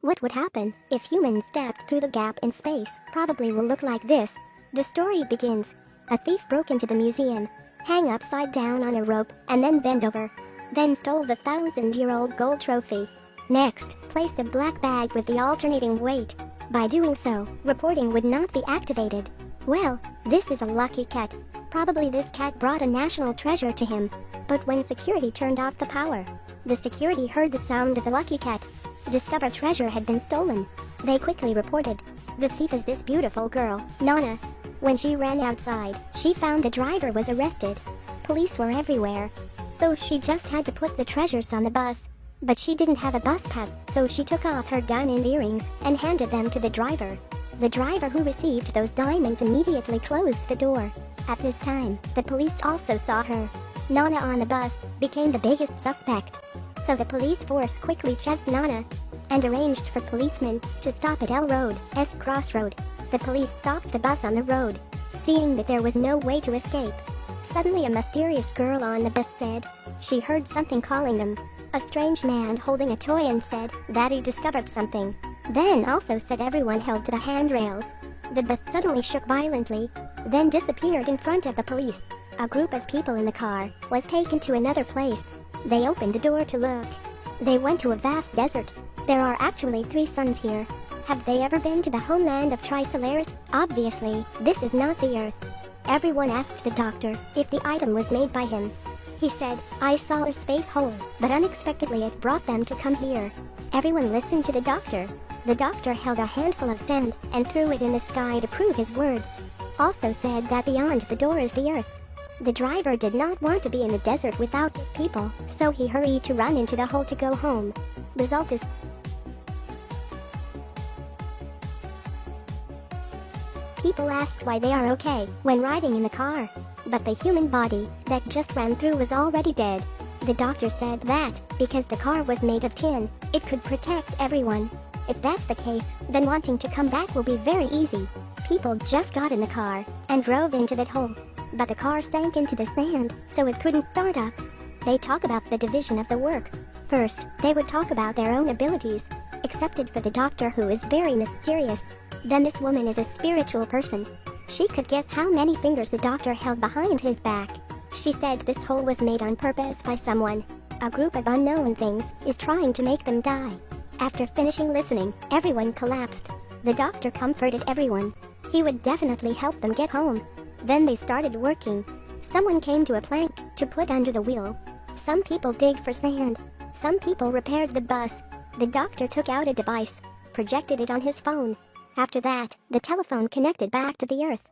What would happen if humans stepped through the gap in space? Probably will look like this. The story begins. A thief broke into the museum, hang upside down on a rope, and then bend over. Then stole the 1,000-year-old gold trophy. Next, placed a black bag with the alternating weight. By doing so, reporting would not be activated. Well, this is a lucky cat. Probably this cat brought a national treasure to him. But when security turned off the power, the security heard the sound of the lucky cat. Discovered treasure had been stolen. They quickly reported. The thief is this beautiful girl, Nana. When she ran outside, she found the driver was arrested. Police were everywhere. So she just had to put the treasures on the bus. But she didn't have a bus pass, so she took off her diamond earrings and handed them to the driver. The driver who received those diamonds immediately closed the door. At this time, the police also saw her. Nana on the bus became the biggest suspect. So the police force quickly chased Nana and arranged for policemen to stop at L Road, S Crossroad. The police stopped the bus on the road, seeing that there was no way to escape. Suddenly a mysterious girl on the bus said she heard something calling them. A strange man holding a toy and said that he discovered something. Then also said everyone held to the handrails. The bus suddenly shook violently, then disappeared in front of the police. A group of people in the car was taken to another place. They opened the door to look. They went to a vast desert. There are actually 3 suns here. Have they ever been to the homeland of Trisolaris? Obviously, this is not the Earth. Everyone asked the doctor if the item was made by him. He said, I saw a space hole, but unexpectedly it brought them to come here. Everyone listened to the doctor. The doctor held a handful of sand and threw it in the sky to prove his words. Also said that beyond the door is the Earth. The driver did not want to be in the desert without people, so he hurried to run into the hole to go home. Result is people asked why they are okay when riding in the car, but the human body that just ran through was already dead. The doctor said that, because the car was made of tin, it could protect everyone. If that's the case, then wanting to come back will be very easy. People just got in the car and drove into that hole. But the car sank into the sand, so it couldn't start up. They talk about the division of the work. First, they would talk about their own abilities, excepted for the doctor who is very mysterious. Then this woman is a spiritual person. She could guess how many fingers the doctor held behind his back. She said this hole was made on purpose by someone. A group of unknown things is trying to make them die. After finishing listening, everyone collapsed. The doctor comforted everyone. He would definitely help them get home. Then they started working. Someone came to a plank to put under the wheel. Some people dig for sand. Some people repaired the bus. The doctor took out a device, projected it on his phone. After that, the telephone connected back to the Earth.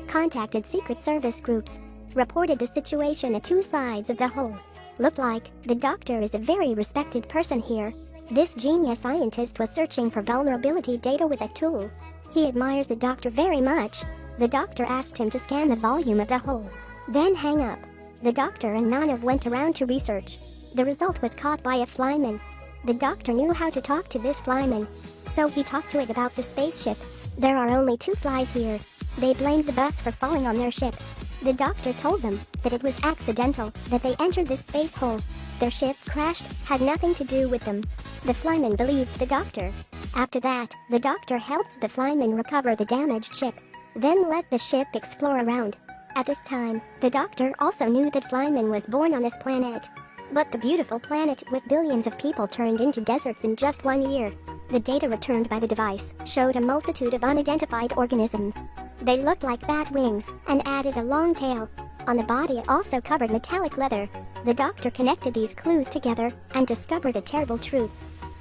Contacted Secret Service groups. Reported the situation at 2 sides of the hole. Looked like the doctor is a very respected person here. This genius scientist was searching for vulnerability data with a tool. He admires the doctor very much. The doctor asked him to scan the volume of the hole, then hang up. The doctor and Nana went around to research. The result was caught by a flyman. The doctor knew how to talk to this flyman, so he talked to it about the spaceship. There are only 2 flies here. They blamed the bus for falling on their ship. The doctor told them that it was accidental that they entered this space hole. Their ship crashed, had nothing to do with them. The flyman believed the doctor. After that, the doctor helped the flyman recover the damaged ship, then let the ship explore around. At this time, the doctor also knew that Flyman was born on this planet. But the beautiful planet with billions of people turned into deserts in just 1 year. The data returned by the device showed a multitude of unidentified organisms. They looked like bat wings and added a long tail. On the body also covered metallic leather. The doctor connected these clues together and discovered a terrible truth.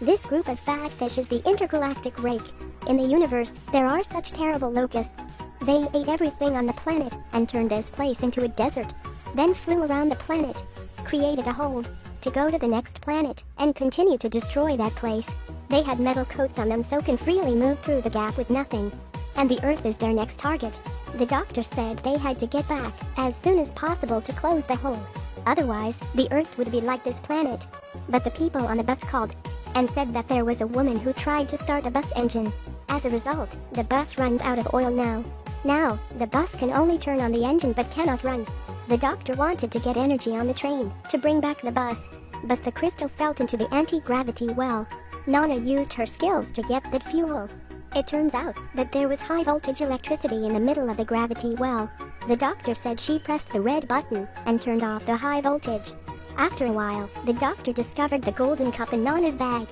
This group of fat fish is the intergalactic rake. In the universe, there are such terrible locusts. They ate everything on the planet and turned this place into a desert. Then flew around the planet, created a hole, to go to the next planet and continue to destroy that place. They had metal coats on them so can freely move through the gap with nothing. And the Earth is their next target. The doctor said they had to get back as soon as possible to close the hole. Otherwise, the Earth would be like this planet. But the people on the bus called and said that there was a woman who tried to start a bus engine. As a result, the bus runs out of oil now. Now, the bus can only turn on the engine but cannot run. The doctor wanted to get energy on the train to bring back the bus, but the crystal fell into the anti-gravity well. Nana used her skills to get that fuel. It turns out that there was high voltage electricity in the middle of the gravity well. The doctor said she pressed the red button and turned off the high voltage. After a while, the doctor discovered the golden cup in Nana's bag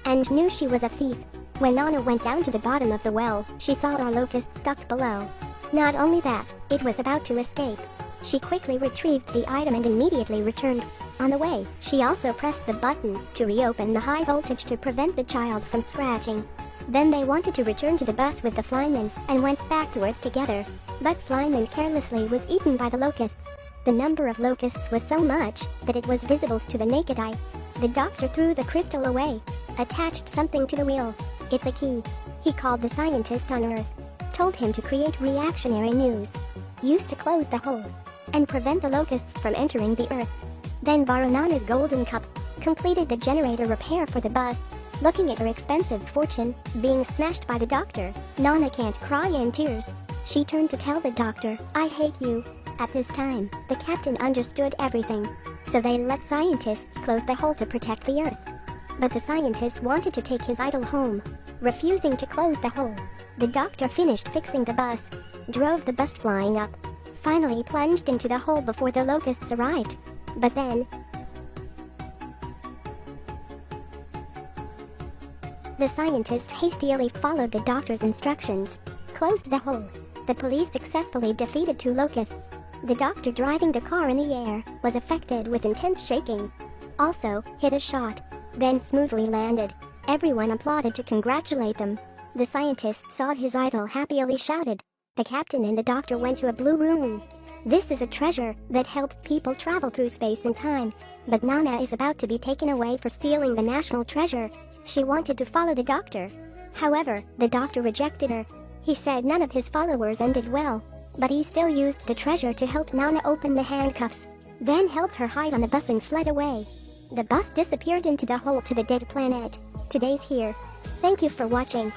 and knew she was a thief. When Nana went down to the bottom of the well, she saw our locust stuck below. Not only that, it was about to escape. She quickly retrieved the item and immediately returned. On the way, she also pressed the button to reopen the high voltage to prevent the child from scratching. Then they wanted to return to the bus with the flyman and went back to it together. But flyman carelessly was eaten by the locusts. The number of locusts was so much that it was visible to the naked eye. The doctor threw the crystal away, attached something to the wheel. It's a key. He called the scientist on Earth, told him to create reactionary news, used to close the hole, and prevent the locusts from entering the Earth. Then borrow Nana's golden cup, completed the generator repair for the bus. Looking at her expensive fortune being smashed by the doctor, Nana can't cry in tears. She turned to tell the doctor, "I hate you." At this time, the captain understood everything, so they let scientists close the hole to protect the Earth. But the scientist wanted to take his idol home, refusing to close the hole. The doctor finished fixing the bus, drove the bus flying up, finally plunged into the hole before the locusts arrived. But then, the scientist hastily followed the doctor's instructions, closed the hole. The police successfully defeated 2 locusts. The doctor driving the car in the air was affected with intense shaking. Also, hit a shot, then smoothly landed. Everyone applauded to congratulate them. The scientist saw his idol happily shouted. The captain and the doctor went to a blue room. This is a treasure that helps people travel through space and time. But Nana is about to be taken away for stealing the national treasure. She wanted to follow the doctor. However, the doctor rejected her. He said none of his followers ended well, but he still used the treasure to help Nana open the handcuffs, then helped her hide on the bus and fled away. The bus disappeared into the hole to the dead planet. Today's here. Thank you for watching.